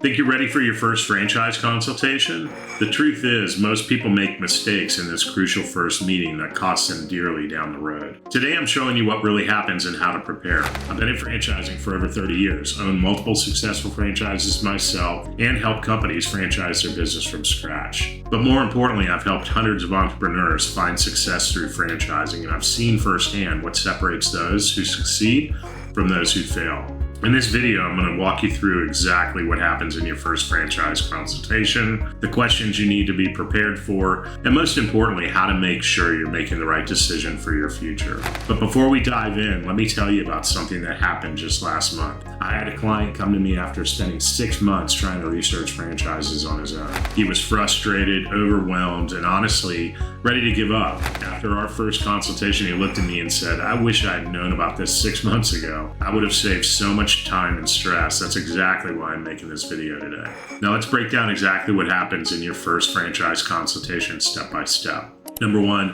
Think you're ready for your first franchise consultation? The truth is, most people make mistakes in this crucial first meeting that costs them dearly down the road. Today, I'm showing you what really happens and how to prepare. I've been in franchising for over 30 years, owned multiple successful franchises myself, and helped companies franchise their business from scratch. But more importantly, I've helped hundreds of entrepreneurs find success through franchising, and I've seen firsthand what separates those who succeed from those who fail. In this video, I'm going to walk you through exactly what happens in your first franchise consultation, the questions you need to be prepared for, and most importantly, how to make sure you're making the right decision for your future. But before we dive in, let me tell you about something that happened just last month. I had a client come to me after spending 6 months trying to research franchises on his own. He was frustrated, overwhelmed, and honestly, ready to give up. After our first consultation, he looked at me and said, "I wish I had known about this 6 months ago. I would have saved so much time and stress." That's exactly why I'm making this video today. Now let's break down exactly what happens in your first franchise consultation step by step. Number one,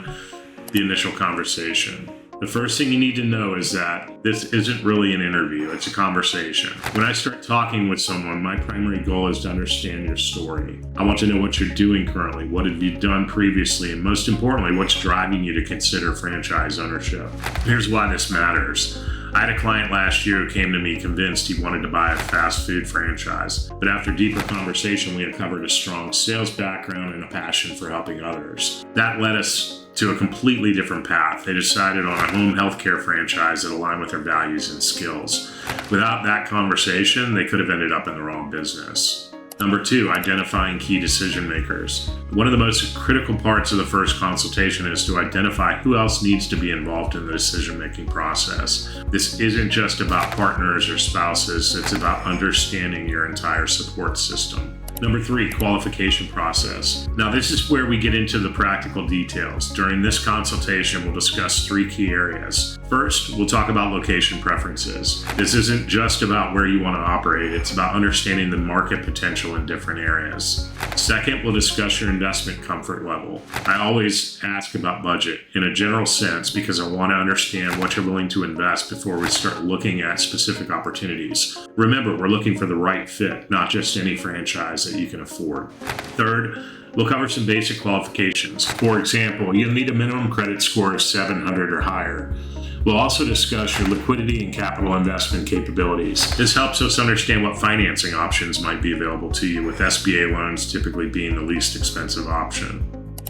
the initial conversation. The first thing you need to know is that this isn't really an interview, it's a conversation. When I start talking with someone, my primary goal is to understand your story. I want to know what you're doing currently, what have you done previously, and most importantly, what's driving you to consider franchise ownership. Here's why this matters. I had a client last year who came to me convinced he wanted to buy a fast food franchise, but after deeper conversation, we uncovered a strong sales background and a passion for helping others. That led us to a completely different path. They decided on a home healthcare franchise that aligned with their values and skills. Without that conversation, they could have ended up in the wrong business. Number two, identifying key decision makers. One of the most critical parts of the first consultation is to identify who else needs to be involved in the decision-making process. This isn't just about partners or spouses, it's about understanding your entire support system. Number three, qualification process. Now this is where we get into the practical details. During this consultation, we'll discuss 3 key areas. First, we'll talk about location preferences. This isn't just about where you want to operate, it's about understanding the market potential in different areas. Second, we'll discuss your investment comfort level. I always ask about budget in a general sense because I want to understand what you're willing to invest before we start looking at specific opportunities. Remember, we're looking for the right fit, not just any franchise that you can afford. Third, we'll cover some basic qualifications. For example, you'll need a minimum credit score of 700 or higher. We'll also discuss your liquidity and capital investment capabilities. This helps us understand what financing options might be available to you, with SBA loans typically being the least expensive option.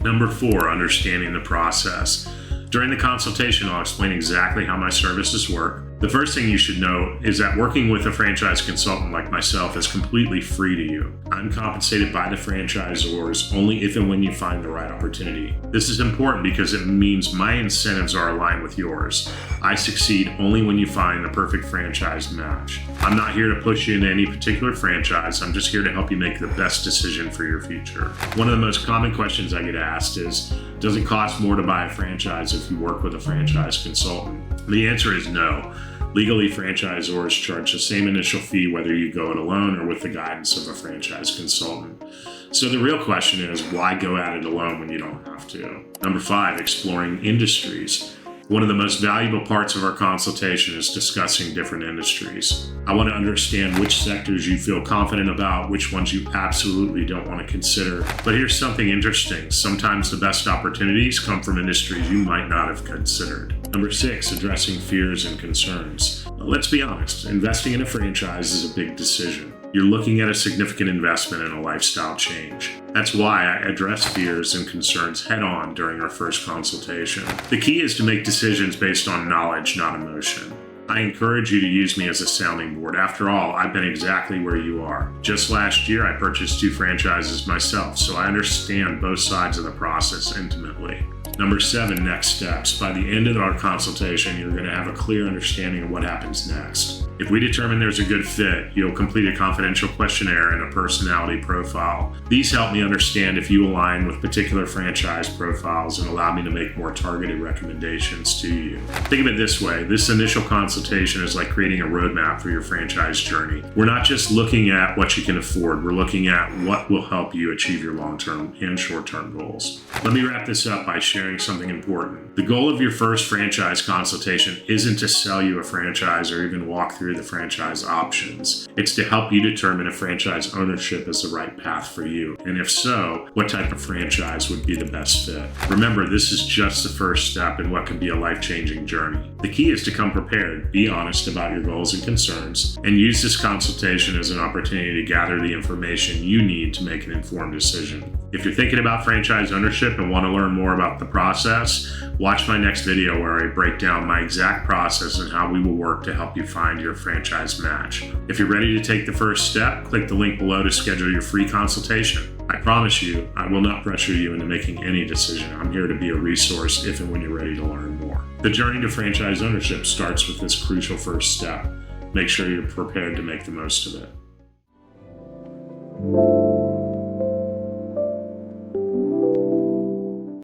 Number 4, understanding the process. During the consultation, I'll explain exactly how my services work. The first thing you should know is that working with a franchise consultant like myself is completely free to you. I'm compensated by the franchisors only if and when you find the right opportunity. This is important because it means my incentives are aligned with yours. I succeed only when you find the perfect franchise match. I'm not here to push you into any particular franchise. I'm just here to help you make the best decision for your future. One of the most common questions I get asked is, does it cost more to buy a franchise if you work with a franchise consultant? The answer is no. Legally, franchisors charge the same initial fee whether you go it alone or with the guidance of a franchise consultant. So the real question is, why go at it alone when you don't have to? Number 5, exploring industries. One of the most valuable parts of our consultation is discussing different industries. I want to understand which sectors you feel confident about, which ones you absolutely don't want to consider. But here's something interesting. Sometimes the best opportunities come from industries you might not have considered. Number 6, addressing fears and concerns. Let's be honest, investing in a franchise is a big decision. You're looking at a significant investment and a lifestyle change. That's why I address fears and concerns head on during our first consultation. The key is to make decisions based on knowledge, not emotion. I encourage you to use me as a sounding board. After all, I've been exactly where you are. Just last year, I purchased 2 franchises myself, so I understand both sides of the process intimately. Number 7, next steps. By the end of our consultation, you're going to have a clear understanding of what happens next. If we determine there's a good fit, you'll complete a confidential questionnaire and a personality profile. These help me understand if you align with particular franchise profiles and allow me to make more targeted recommendations to you. Think of it this way. This initial consultation is like creating a roadmap for your franchise journey. We're not just looking at what you can afford. We're looking at what will help you achieve your long-term and short-term goals. Let me wrap this up by sharing something important. The goal of your first franchise consultation isn't to sell you a franchise or even walk through through the franchise options. It's to help you determine if franchise ownership is the right path for you, and if so, what type of franchise would be the best fit. Remember, this is just the first step in what can be a life-changing journey. The key is to come prepared, be honest about your goals and concerns, and use this consultation as an opportunity to gather the information you need to make an informed decision. If you're thinking about franchise ownership and want to learn more about the process, watch my next video where I break down my exact process and how we will work to help you find your franchise match. If you're ready to take the first step, click the link below to schedule your free consultation. I promise you, I will not pressure you into making any decision. I'm here to be a resource if and when you're ready to learn more. The journey to franchise ownership starts with this crucial first step. Make sure you're prepared to make the most of it.